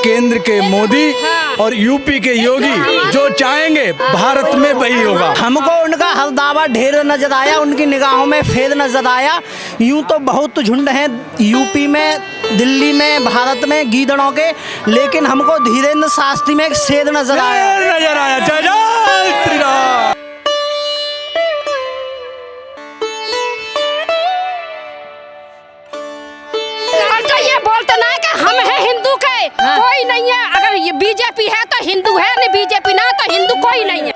केंद्र के मोदी और यूपी के योगी जो चाहेंगे भारत में वही होगा। हमको उनका हल्दावा ढेर नजर आया, उनकी निगाहों में फेद नजर आया। यूं तो बहुत झुंड हैं यूपी में, दिल्ली में, भारत में गीदड़ों के, लेकिन हमको धीरेन्द्र शास्त्री में एक सेध नजर आया। जय जय श्री राम। ये बोलते ना कि हम हैं हिंदू के, कोई नहीं है। अगर ये बीजेपी है तो हिंदू है, नहीं बीजेपी ना तो हिंदू कोई नहीं है।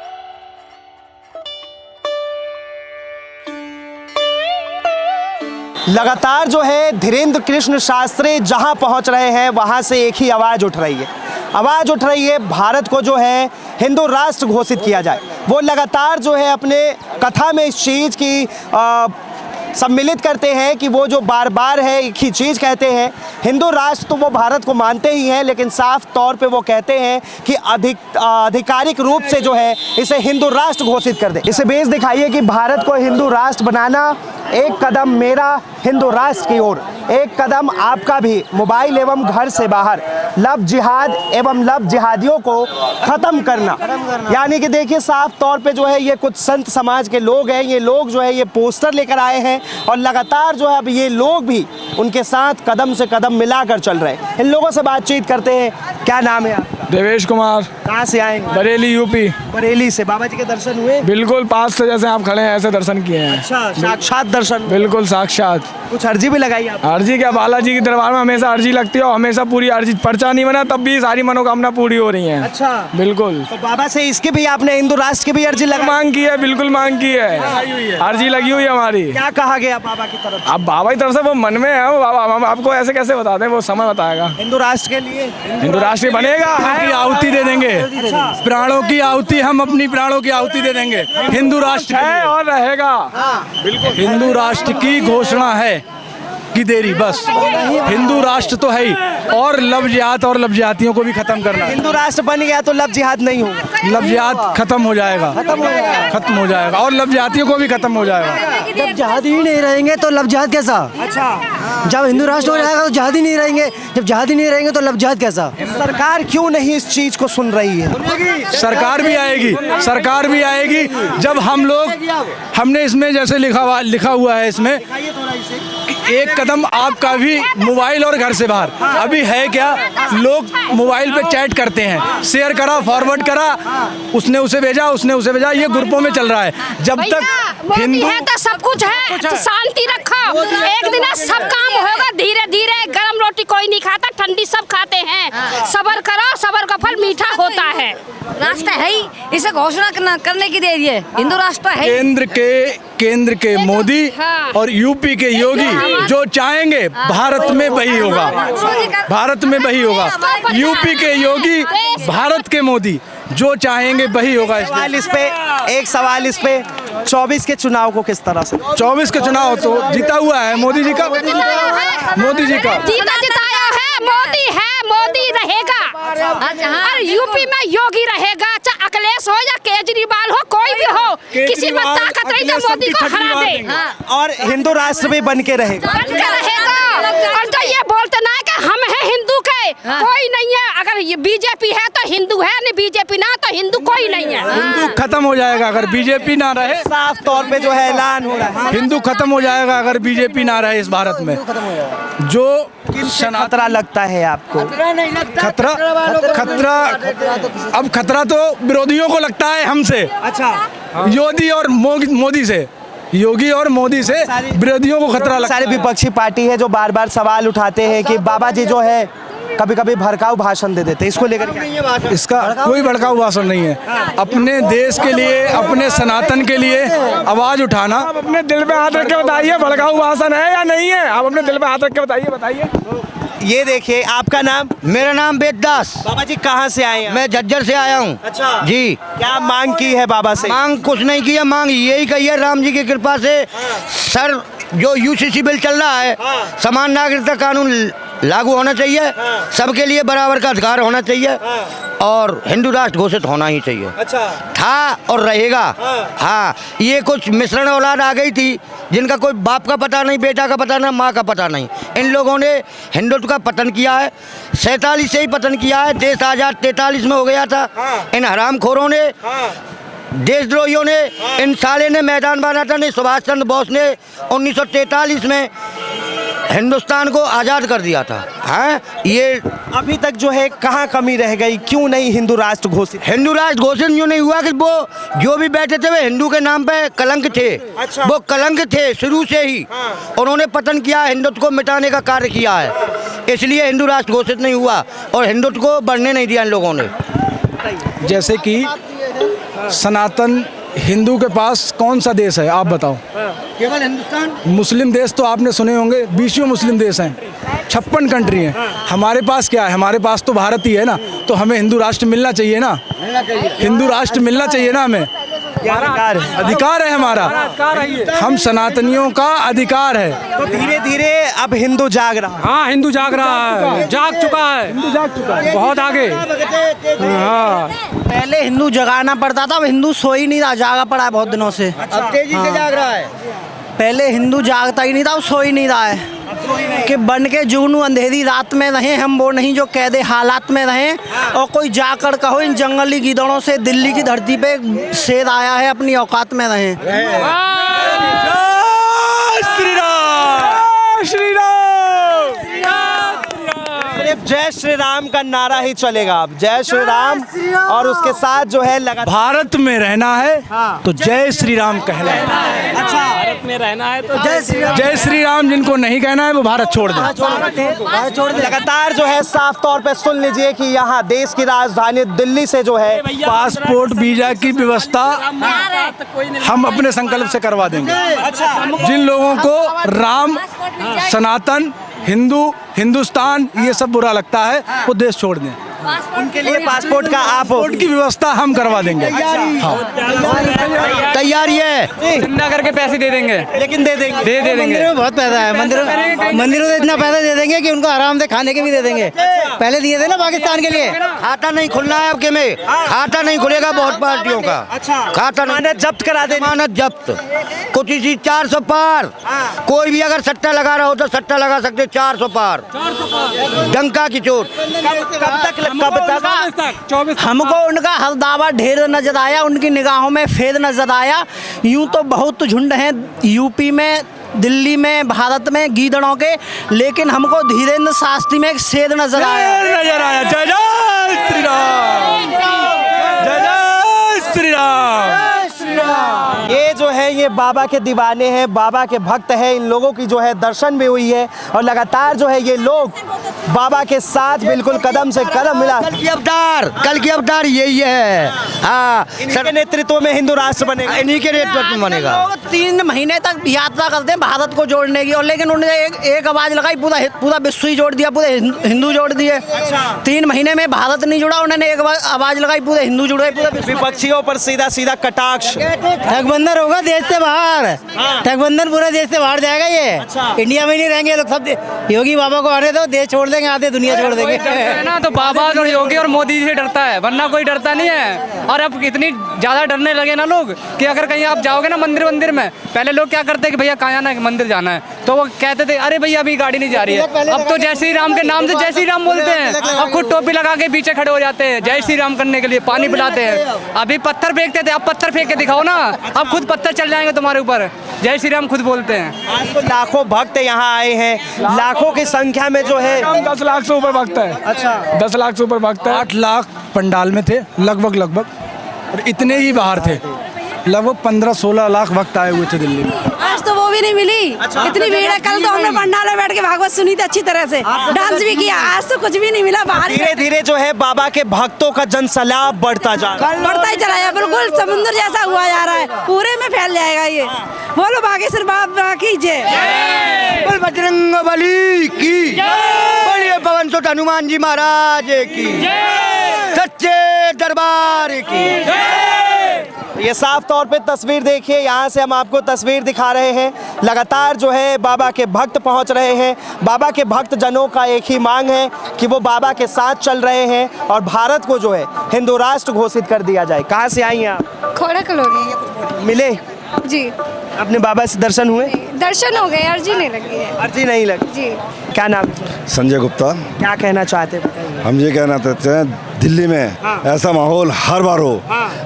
लगातार जो है धीरेन्द्र कृष्ण शास्त्री जहां पहुंच रहे हैं वहां से एक ही आवाज़ उठ रही है। आवाज़ उठ रही है भारत को जो है हिंदू राष्ट्र घोषित किया जाए। वो लगातार जो है अपने कथा में इस चीज़ की सम्मिलित करते हैं कि वो जो बार बार है एक ही चीज़ कहते हैं, हिंदू राष्ट्र तो वो भारत को मानते ही हैं, लेकिन साफ तौर पे वो कहते हैं कि आधिकारिक रूप से जो है इसे हिंदू राष्ट्र घोषित कर दे। इसे बेस दिखाइए कि भारत को हिंदू राष्ट्र बनाना एक कदम मेरा हिंदू राष्ट्र की ओर, एक कदम आपका भी मोबाइल एवं घर से बाहर, लव जिहाद एवं लव जिहादियों को ख़त्म करना। यानी कि देखिए साफ तौर पे जो है ये कुछ संत समाज के लोग हैं, ये लोग जो है ये पोस्टर लेकर आए हैं और लगातार जो है अब ये लोग भी उनके साथ कदम से कदम मिलाकर चल रहे हैं। इन लोगों से बातचीत करते हैं। क्या नाम है आपका? देवेश कुमार। कहाँ से आएंगे? बरेली यूपी। बरेली से। बाबा जी के दर्शन हुए? बिल्कुल पास से जैसे आप खड़े हैं ऐसे दर्शन किए हैं। अच्छा, साक्षात दर्शन? बिल्कुल साक्षात। कुछ अर्जी भी लगाई आप? अर्जी क्या, बालाजी के दरबार में हमेशा अर्जी लगती है और हमेशा पूरी अर्जी, पर्चा नहीं बना तब भी सारी मनोकामना पूरी हो रही है। अच्छा, बिल्कुल। तो बाबा से इसकी भी आपने हिंदू राष्ट्र की भी अर्जी लगा? मांग की है, बिल्कुल मांग की है, अर्जी लगी हुई है हमारी। क्या कहा गया बाबा की तरफ? अब बाबा की तरफ से वो मन में है, वो बाबा हम आपको ऐसे कैसे बता दें, वो समय बताएगा। हिंदू राष्ट्र के लिए हिंदू राष्ट्र बनेगा, की आहुति दे देंगे। प्राणों की आहुति, हम अपनी प्राणों की आहुति दे देंगे। हिंदू राष्ट्र है और रहेगा। बिल्कुल हिंदू राष्ट्र की घोषणा है की देरी, बस हिंदू राष्ट्र तो है ही, और लव जिहाद और लव जिहादियों को भी खत्म करना। हिंदू राष्ट्र बन गया तो लव जिहाद नहीं होगा, लव जिहाद खत्म हो जाएगा, खत्म हो जाएगा और लव जिहादियों को भी खत्म हो जाएगा। जब जिहादी ही नहीं रहेंगे तो लव जिहाद कैसा? अच्छा, जब हिंदू राष्ट्र हो जाएगा तो जिहादी नहीं रहेंगे, जब जिहादी नहीं रहेंगे तो लव जिहाद कैसा? सरकार क्यों नहीं इस चीज को सुन रही है? सरकार भी आएगी, सरकार भी आएगी जब हम लोग, हमने इसमें जैसे लिखा हुआ है इसमें, एक कदम आपका भी मोबाइल और घर से बाहर। अभी है क्या, लोग मोबाइल पे चैट करते हैं, शेयर करा, फॉरवर्ड करा, उसने उसे भेजा, उसने उसे भेजा, ये ग्रुपों में चल रहा है। जब तक हिंदू है तो सब कुछ है, तो शांति रखो, एक दिन सब काम होगा धीरे धीरे। गरम रोटी कोई नहीं खाता, ठंडी सब खाते हैं। सब्र करो, सब्र का फल मीठा होता है। राष्ट्र है ही, इसे घोषणा करने की देरी है। हिंदू राष्ट्र है। केंद्र के मोदी और यूपी के योगी जो चाहेंगे भारत में वही होगा, भारत में वही होगा। यूपी के योगी, भारत के मोदी जो चाहेंगे वही होगा। एक सवाल इस पे 24 के चुनाव को किस तरह से? 24 के चुनाव तो जीता हुआ है मोदी जी का, मोदी जी का जिताया है, मोदी है, मोदी रहेगा। और यूपी में योगी रहेगा, चाहे अखिलेश हो या केजरीवाल हो, कोई भी हो, किसी में ताकत नहीं तो मोदी को हरा दे। और हिंदू राष्ट्र भी बन के रहेगा, और जो ये बोलते ना कि हम हैं हिंदू के, कोई नहीं है। अगर ये बीजेपी है तो हिंदू है, नहीं बीजेपी ना तो हिंदू कोई नहीं है। हिंदू खत्म हो जाएगा अगर बीजेपी ना रहे। साफ तौर पे जो है ऐलान हो रहा है, हिंदू खत्म हो जाएगा अगर बीजेपी ना रहे इस भारत में। जो खतरा लगता है आपको? खतरा अब खतरा तो विरोधियों को लगता है हमसे। अच्छा, योगी और मोदी से, योगी और मोदी से विरोधियों को खतरा लगता है। सारे विपक्षी पार्टी है जो बार बार सवाल उठाते हैं कि बाबा जी जो है कभी कभी भड़काऊ भाषण दे देते, इसको लेकर क्या? इसका कोई भड़काऊ भाषण नहीं है। अपने देश के लिए, अपने सनातन के लिए आवाज उठाना। आप अपने दिल पे हाथ रख के बताइए भड़काऊ भाषण है या नहीं है, आप अपने दिल पे हाथ रख के बताइए। ये देखिए, आपका नाम? मेरा नाम वेददास। बाबा जी कहाँ से आए हैं? मैं झज्जर से आया हूँ। अच्छा जी। क्या मांग की है बाबा से? मांग कुछ नहीं की है, मांग यही कही है राम जी की कृपा से। सर, जो यूसीसी बिल चल रहा है, समान नागरिकता कानून लागू होना चाहिए, सबके लिए बराबर का अधिकार होना चाहिए। और हिंदू राष्ट्र घोषित होना ही चाहिए। अच्छा। था और रहेगा। हाँ, ये कुछ मिश्रण औलाद आ गई थी जिनका कोई बाप का पता नहीं, बेटा का पता नहीं, माँ का पता नहीं। इन लोगों ने हिंदुत्व का पतन किया है, 47 से ही पतन किया है। देश आज़ाद 43 में हो गया था। इन हरामखोरों ने, देशद्रोहियों ने, इन साले ने मैदान बांधा था। नहीं, सुभाष चंद्र बोस ने 1943 में हिंदुस्तान को आज़ाद कर दिया था। हाँ, ये अभी तक जो है कहाँ कमी रह गई, क्यों नहीं हिंदू राष्ट्र घोषित? हिंदू राष्ट्र घोषित यूँ नहीं हुआ कि वो जो भी बैठे थे वे हिंदू के नाम पे कलंक थे। अच्छा। वो कलंक थे शुरू से ही। उन्होंने पतन किया, हिंदुत्व को मिटाने का कार्य किया है, इसलिए हिंदू राष्ट्र घोषित नहीं हुआ और हिंदुत्व को बढ़ने नहीं दिया इन लोगों ने। जैसे कि सनातन हिंदू के पास कौन सा देश है आप बताओ? केवल हिंदुस्तान। मुस्लिम देश तो आपने सुने होंगे, 20 मुस्लिम देश हैं, 56 कंट्री हैं। हमारे पास क्या है? हमारे पास तो भारत ही है ना। तो हमें हिंदू राष्ट्र मिलना चाहिए ना, हिंदू राष्ट्र मिलना चाहिए ना हमें। अधिकार है हमारा, हम सनातनियों का अधिकार है। तो धीरे धीरे अब हिंदू जाग रहा है। हाँ, हिंदू जाग रहा है, जाग चुका है, हिंदू जाग चुका है, बहुत आगे। हाँ, पहले हिंदू जगाना पड़ता था, अब हिंदू सो ही नहीं रहा, जागा पड़ा है बहुत दिनों से। अब तेजी से जाग रहा है। पहले हिंदू जागता ही नहीं था, अब सो ही नहीं रहा है कि बन के जुगनू अंधेरी रात में रहें। हम वो नहीं जो कैदे हालात में रहें। और कोई जाकर कहो इन जंगली गीदड़ों से दिल्ली की धरती पे शेर आया है, अपनी औकात में रहें। श्री राम, श्री राम। सिर्फ जय श्री राम का नारा ही चलेगा अब, जय श्री राम। और उसके साथ जो है लगातार भारत में रहना है तो जय श्री राम कहना है। भारत में रहना है तो जय श्री राम। जय श्री राम जिनको नहीं कहना है वो भारत छोड़ दें। लगातार जो है साफ तौर पे सुन लीजिए कि यहाँ देश की राजधानी दिल्ली से जो है पासपोर्ट वीजा की व्यवस्था हम अपने संकल्प से करवा देंगे। जिन लोगों को राम, सनातन, हिंदू, हिंदुस्तान ये सब बुरा लगता है वो देश छोड़ दें। उनके लिए पासपोर्ट का आप पासपोर्ट की व्यवस्था हम करवा देंगे। तैयारी है, जिंदा करके पैसे दे देंगे, लेकिन दे देंगे। दे देंगे। मंदिरों में बहुत पैसा है, मंदिरों में इतना पैसा दे देंगे कि उनको आराम से खाने के भी दे देंगे। पहले दिए थे ना पाकिस्तान के लिए। खाता नहीं खुलना है अब के में, खाता नहीं खुलेगा बहुत पार्टियों का। खाता नहीं, मानत जब्त करा देंगे। मानत जब्त, कुछ इसी 400 पार। कोई भी अगर सट्टा लगा रहा हो तो सट्टा लगा सकते, 400 पार, डंका की चोट। कब तक? 24 हमको उनका हर दावा ढेर नजर आया, उनकी निगाहों में फेद नजर आया। यूं तो बहुत झुंड हैं यूपी में, दिल्ली में, भारत में गीदड़ों के, लेकिन हमको धीरेन्द्र शास्त्री में एक शेर नजर आया। नजर आया। जय जय श्री राम, जय जय श्री राम। ये जो है ये बाबा के दीवाने हैं, बाबा के भक्त हैं। इन लोगों की जो है दर्शन भी हुई है और लगातार जो है ये लोग बाबा के साथ बिल्कुल कदम से कदम मिला। कल की अवतार यही है। हाँ, इनके नेतृत्व में हिंदू राष्ट्र बनेगा। इन्हीं के नेतृत्व में बनेगा। लोग 3 महीने तक यात्रा करते हैं भारत को जोड़ने की, और लेकिन उन्होंने एक आवाज लगाई, पूरा विश्व ही जोड़ दिया, पूरे हिंदू जोड़ दिए। 3 महीने में भारत नहीं जुड़ा, उन्होंने एक आवाज लगाई, पूरे हिंदू जुड़े, पूरे विश्व। विपक्षियों पर सीधा सीधा कटाक्ष। ठगबंधन होगा देश से बाहर, ठगबंधन पूरे देश से बाहर जाएगा। ये इंडिया में नहीं रहेंगे लोग, सब योगी बाबा को आने दो, देश छोड़ देंगे, आधे दुनिया छोड़ देंगे। ना तो बाबा और योगी और मोदी जी से डरता है, वरना कोई डरता नहीं है। और अब इतनी ज्यादा डरने लगे ना लोग कि अगर कहीं आप जाओगे ना मंदिर में, पहले लोग क्या करते हैं कि भैया कहाँ जाना है, मंदिर जाना है, तो वो कहते थे अरे भैया अभी गाड़ी नहीं जा रही है। अब तो जय श्री राम के नाम से जय श्री राम बोलते हैं। अब खुद टोपी लगा के पीछे खड़े हो जाते हैं जय श्री राम करने के लिए, पानी पिलाते हैं। अभी पत्थर फेंकते थे, अब पत्थर फेंक के दिखाओ ना, अब खुद पत्थर चल जाएंगे तुम्हारे ऊपर। जय श्री राम खुद बोलते हैं। आज तो लाखों भक्त यहाँ आए हैं, लाखों की संख्या में जो है 10 लाख से ऊपर भक्त है। अच्छा, 10 लाख से ऊपर भक्त है। 8 लाख पंडाल में थे लगभग, और इतने ही बाहर थे। लगभग 15-16 लाख भक्त आए हुए थे दिल्ली में। आज तो वो भी नहीं मिली। इतनी भीड़ है। कल तो हमने पंडाल में बैठ के भागवत सुनी थी अच्छी तरह से, डांस भी किया। आज तो कुछ भी नहीं मिला। बाहर धीरे धीरे जो है बाबा के भक्तों का जनसैलाब बढ़ता जा रहा है। बढ़ता ही चला है, बिल्कुल समुद्र जैसा हुआ जा रहा है, पूरे में फैल जाएगा ये। बोलो बागेश्वर बाबा की जय, बोल बजरंग बली की, बोलिए पवन सुत हनुमान जी महाराज की, सच्चे दरबार की। ये साफ तौर पे तस्वीर देखिए, यहाँ से हम आपको तस्वीर दिखा रहे हैं। लगातार जो है बाबा के भक्त पहुँच रहे हैं। बाबा के भक्त जनों का एक ही मांग है कि वो बाबा के साथ चल रहे हैं और भारत को जो है हिंदू राष्ट्र घोषित कर दिया जाए। कहाँ से आई हैं आप? खोड़ा कॉलोनी। मिले जी, अपने बाबा से दर्शन हुए? दर्शन हो गए, अर्जी नहीं लगी है। अर्जी नहीं लगी? जी। क्या नाम है? संजय गुप्ता। क्या कहना चाहते हैं बताइए। हम ये कहना चाहते हैं दिल्ली में ऐसा माहौल हर बार हो,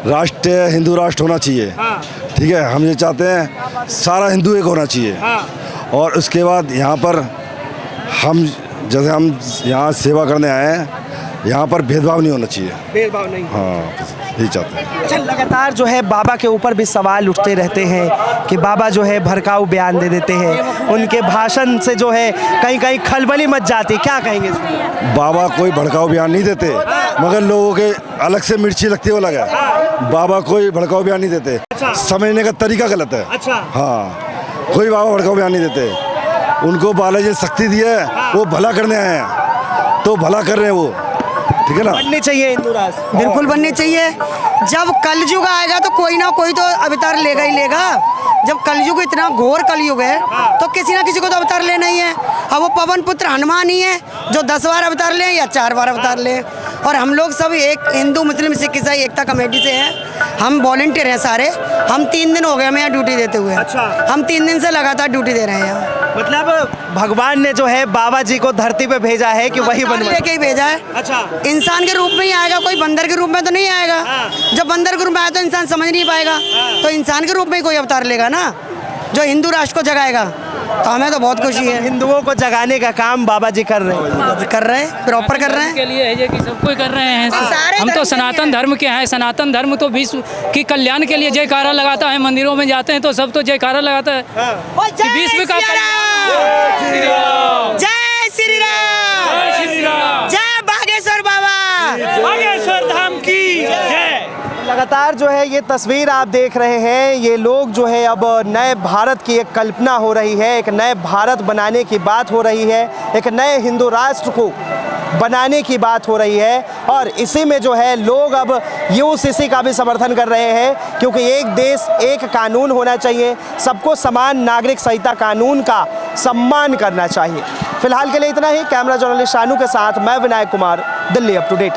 राष्ट्रीय हिंदू राष्ट्र होना चाहिए। ठीक है, हम ये चाहते हैं सारा हिंदू एक होना चाहिए। और उसके बाद यहाँ पर हम जैसे हम यहाँ सेवा करने आए हैं, यहाँ पर भेदभाव नहीं होना चाहिए। भेदभाव नहीं। हाँ, यही चाहते हैं। अच्छा, लगातार जो है बाबा के ऊपर भी सवाल उठते रहते हैं कि बाबा जो है भड़काऊ बयान दे देते हैं, उनके भाषण से जो है कहीं कहीं खलबली मच जाती। क्या कहेंगे इसमें? बाबा कोई भड़काऊ बयान नहीं देते, मगर लोगों के अलग से मिर्ची लगती है वो अलग है। बाबा कोई भड़काऊ बयान नहीं देते, समझने का तरीका गलत है। हाँ, कोई बाबा भड़काऊ बयान नहीं देते। उनको बालाजी ने शक्ति दी है, वो भला करने आए हैं, तो भला कर रहे हैं वो। ठीक है ना? बननी चाहिए हिंदू राष्ट्र, बिल्कुल बननी चाहिए। जब कलयुग आएगा तो कोई ना कोई तो अवतार लेगा ही लेगा। जब कलयुग इतना घोर कलयुग है तो किसी ना किसी को तो अवतार लेना ही है। अब वो पवन पुत्र हनुमान ही है जो 10 बार अवतार लें या 4 बार अवतार लें। और हम लोग सब एक हिंदू मुस्लिम सिख ईसाई एकता कमेटी से हैं। हम वॉलंटियर हैं सारे। हम 3 दिन हो गए हमें यहाँ ड्यूटी देते हुए। हम 3 दिन से लगातार ड्यूटी दे रहे हैं यहाँ। मतलब भगवान ने जो है बाबा जी को धरती पे भेजा है कि वही बनवाए। लेके ही भेजा है। अच्छा, इंसान के रूप में ही आएगा, कोई बंदर के रूप में तो नहीं आएगा। जब बंदर के रूप में आया तो इंसान समझ नहीं पाएगा, तो इंसान के रूप में ही कोई अवतार लेगा ना, जो हिंदू राष्ट्र को जगाएगा। तो हमें तो बहुत खुशी है। हिंदुओं को जगाने का काम बाबा जी कर रहे हैं, प्रॉपर कर रहे हैं। के लिए है ये कि सब कोई कर रहे हैं। सारे हम धर्म तो के सनातन लिए। धर्म के हैं। सनातन धर्म तो विश्व की कल्याण के लिए जयकारा लगाता है। मंदिरों में जाते हैं तो सब तो जयकारा लगाता है कि विश्व का जय श्री राम, जय बागेश्वर बाबा, बागेश्वर धाम की जय। लगातार जो है ये तस्वीर आप देख रहे हैं, ये लोग जो है अब नए भारत की एक कल्पना हो रही है, एक नए भारत बनाने की बात हो रही है, एक नए हिंदू राष्ट्र को बनाने की बात हो रही है। और इसी में जो है लोग अब यूसीसी का भी समर्थन कर रहे हैं, क्योंकि एक देश एक कानून होना चाहिए, सबको समान नागरिक संहिता कानून का सम्मान करना चाहिए। फिलहाल के लिए इतना ही। कैमरा जर्नलिस्ट शानू के साथ मैं Vinayak Kumar, Delhi up to date.